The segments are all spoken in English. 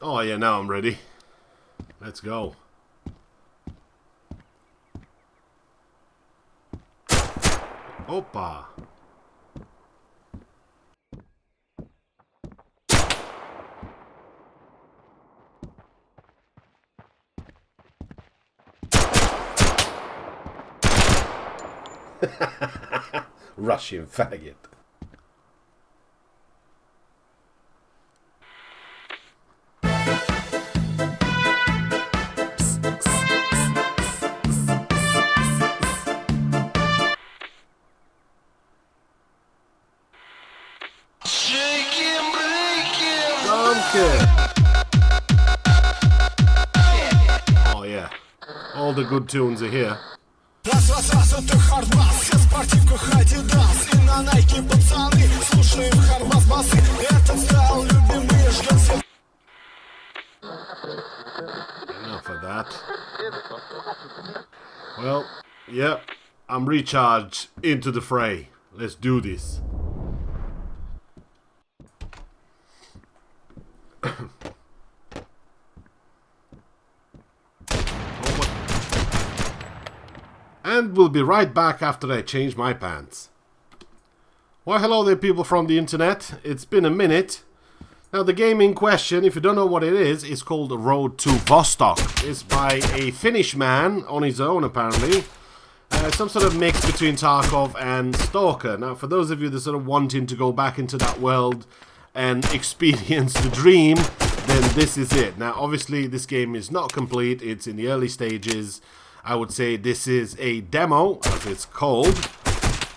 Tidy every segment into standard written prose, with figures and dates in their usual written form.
Oh yeah, now I'm ready. Let's go. Opa. Russian faggot. Oh yeah, all the good tunes are here. Раз, это хардбас, все в спортивках Адидас. И на Найке пацаны, слушаем хардбас басы. Этот стал любимый, ждем всех. Enough of that. Well, yeah, I'm recharged into the fray. Let's do this. And we'll be right back after I change my pants. Well, hello there, people from the internet. It's been a minute. Now, the game in question, if you don't know what it is called Road to Vostok. It's by a Finnish man on his own, apparently. Some sort of mix between Tarkov and Stalker. Now, for those of you that sort of wanting to go back into that world and experience the dream, then this is it. Now, obviously, this game is not complete. It's in the early stages. I would say this is a demo, as it's called.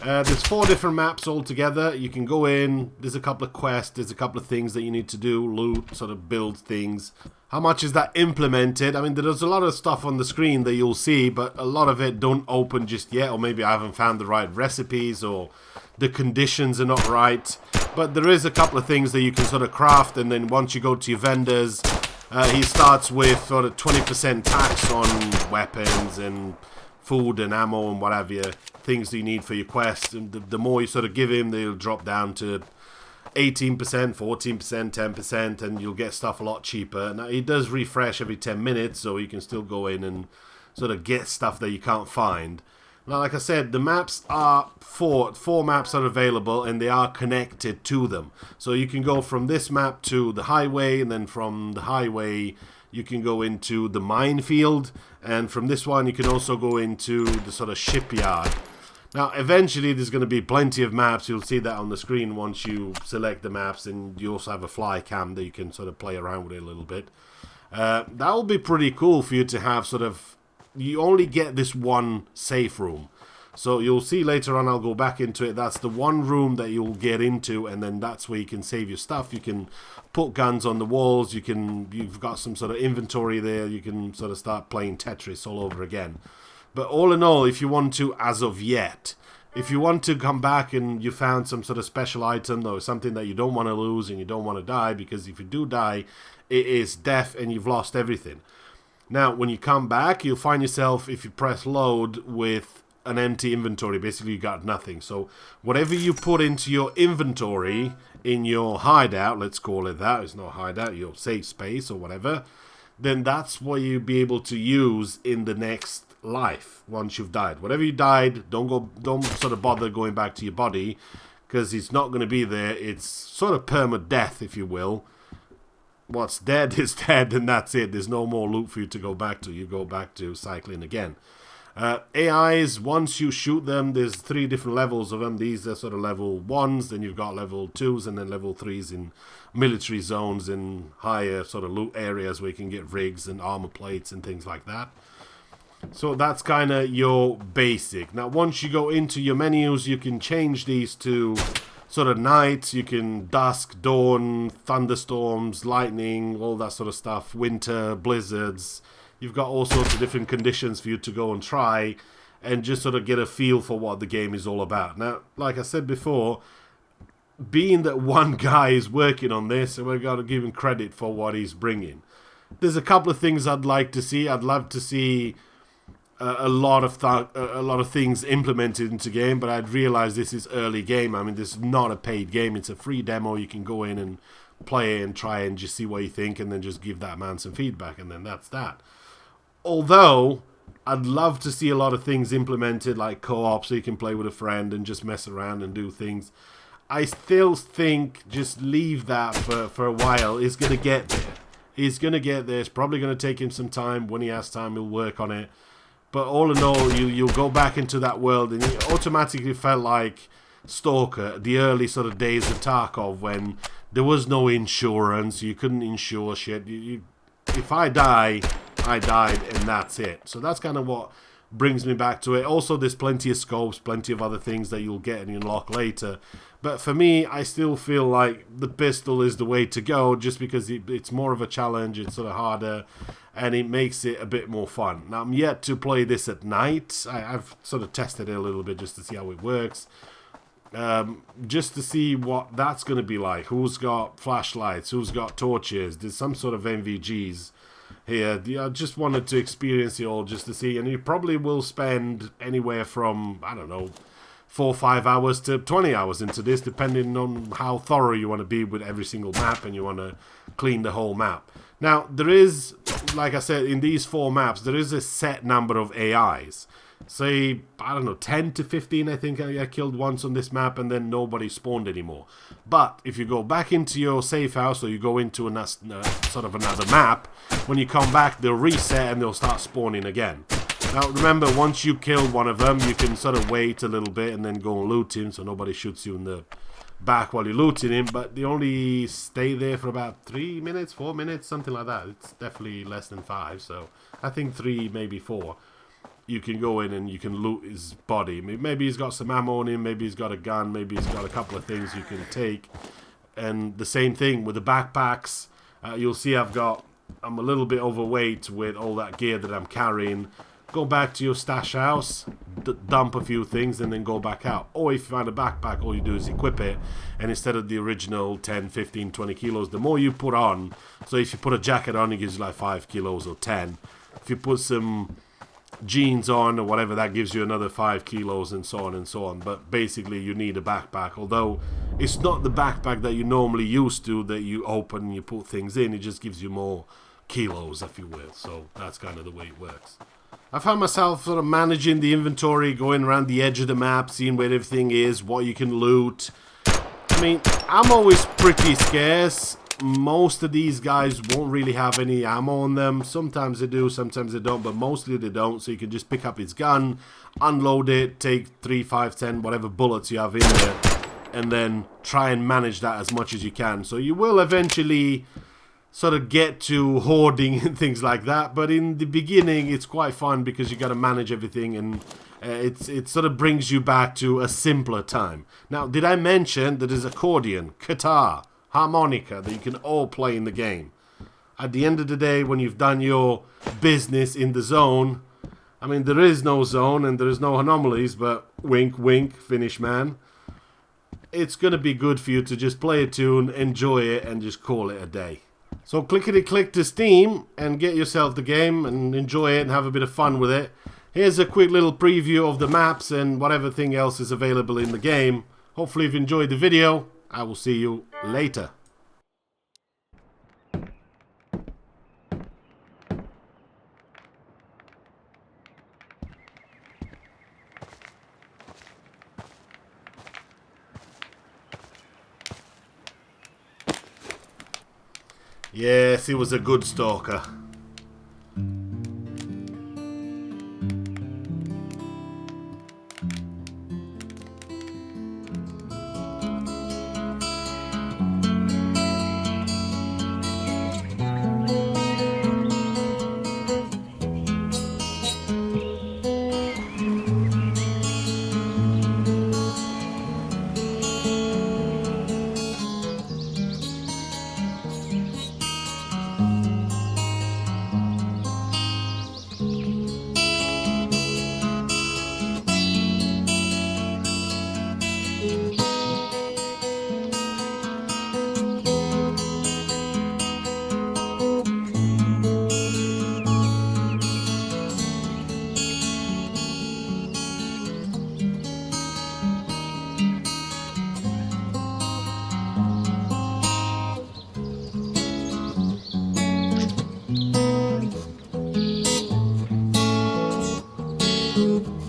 There's 4 different maps altogether. You can go in, there's a couple of quests, there's a couple of things that you need to do, loot, sort of build things. How much is that implemented? I mean, there's a lot of stuff on the screen that you'll see, but a lot of it don't open just yet, or maybe I haven't found the right recipes, or the conditions are not right. But there is a couple of things that you can sort of craft, and then once you go to your vendors, he starts with sort of 20% tax on weapons and food and ammo and whatever, things that you need for your quest. And the more you sort of give him, they'll drop down to 18%, 14%, 10%, and you'll get stuff a lot cheaper. Now, he does refresh every 10 minutes, so you can still go in and sort of get stuff that you can't find. Now, like I said, the maps are four maps are available, and they are connected to them. So you can go from this map to the highway, and then from the highway you can go into the minefield, and from this one you can also go into the sort of shipyard. Now, eventually there's going to be plenty of maps. You'll see that on the screen once you select the maps, and you also have a fly cam that you can sort of play around with it a little bit. That will be pretty cool for you to have sort of... You only get this one safe room. So you'll see later on, I'll go back into it. That's the one room that you'll get into, and then that's where you can save your stuff. You can put guns on the walls. You've got some sort of inventory there. You can sort of start playing Tetris all over again. But all in all, if you want to, as of yet, if you want to come back and you found some sort of special item or something that you don't want to lose and you don't want to die, because if you do die, it is death and you've lost everything. Now, when you come back, you'll find yourself, if you press load, with an empty inventory. Basically, you got nothing. So whatever you put into your inventory in your hideout, let's call it that, it's not hideout, your safe space or whatever, then that's what you'll be able to use in the next life once you've died. Whatever you died, don't sort of bother going back to your body, because it's not going to be there. It's sort of perma-death, if you will. What's dead is dead, and that's it. There's no more loot for you to go back to. You go back to cycling again. AIs, once you shoot them, there's 3 different levels of them. These are sort of level 1s, then you've got level 2s, and then level 3s in military zones and higher sort of loot areas where you can get rigs and armor plates and things like that. So that's kind of your basic. Now, once you go into your menus, you can change these to sort of night. You can dusk, dawn, thunderstorms, lightning, all that sort of stuff, winter, blizzards. You've got all sorts of different conditions for you to go and try and just sort of get a feel for what the game is all about. Now, like I said before, being that one guy is working on this, and we've got to give him credit for what he's bringing. There's a couple of things I'd like to see. I'd love to see a lot of things implemented into game, but I'd realize this is early game. I mean, this is not a paid game. It's a free demo. You can go in and play it and try and just see what you think, and then just give that man some feedback, and then that's that. Although I'd love to see a lot of things implemented, like co-op, so you can play with a friend and just mess around and do things. I still think just leave that for a while. He's going to get there. He's going to get there. It's probably going to take him some time. When he has time, he'll work on it. But all in all, you'll go back into that world, and it automatically felt like Stalker, the early sort of days of Tarkov, when there was no insurance. You couldn't insure shit. If I die, I died, and that's it. So that's kind of what brings me back to it. Also, there's plenty of scopes, plenty of other things that you'll get and unlock later. But for me, I still feel like the pistol is the way to go, just because it's more of a challenge, it's sort of harder, and it makes it a bit more fun. Now, I'm yet to play this at night. I've sort of tested it a little bit just to see how it works. Just to see what that's going to be like. Who's got flashlights? Who's got torches? There's some sort of NVGs here. I just wanted to experience it all just to see, and you probably will spend anywhere from, I don't know, 4 or 5 hours to 20 hours into this, depending on how thorough you want to be with every single map and you want to clean the whole map. Now, there is, like I said, in these 4 maps, there is a set number of AIs. Say, I don't know, 10 to 15, I think I killed once on this map, and then nobody spawned anymore. But if you go back into your safe house, or you go into sort of another map, when you come back, they'll reset and they'll start spawning again. Now, remember, once you kill one of them, you can sort of wait a little bit and then go and loot him, so nobody shoots you in the back while you're looting him, but they only stay there for about 3 minutes, 4 minutes, something like that. It's definitely less than 5, so I think 3, maybe 4. You can go in and you can loot his body. Maybe he's got some ammo on him, maybe he's got a gun, maybe he's got a couple of things you can take. And the same thing with the backpacks. You'll see I'm a little bit overweight with all that gear that I'm carrying. Go back to your stash house, dump a few things, and then go back out. Or if you find a backpack, all you do is equip it, and instead of the original 10, 15, 20 kilos, the more you put on, so if you put a jacket on, it gives you like 5 kilos or 10. If you put some jeans on or whatever, that gives you another 5 kilos, and so on and so on. But basically, you need a backpack, although it's not the backpack that you normally used to, that you open and you put things in. It just gives you more kilos, if you will. So that's kind of the way it works. I found myself sort of managing the inventory, going around the edge of the map, seeing where everything is, what you can loot. I mean, ammo is pretty scarce. Most of these guys won't really have any ammo on them. Sometimes they do, sometimes they don't, but mostly they don't. So you can just pick up his gun, unload it, take 3, 5, 10, whatever bullets you have in there, and then try and manage that as much as you can. So you will eventually sort of get to hoarding and things like that, but in the beginning it's quite fun because you got to manage everything, and it sort of brings you back to a simpler time. Now, did I mention that there's accordion, guitar, harmonica that you can all play in the game? At the end of the day, when you've done your business in the zone, I mean, there is no zone and there is no anomalies, but wink wink, Finnish man, it's gonna be good for you to just play a tune, enjoy it, and just call it a day. So clickety-click to Steam and get yourself the game and enjoy it and have a bit of fun with it. Here's a quick little preview of the maps and whatever thing else is available in the game. Hopefully you've enjoyed the video. I will see you later. Yes, he was a good stalker. Thank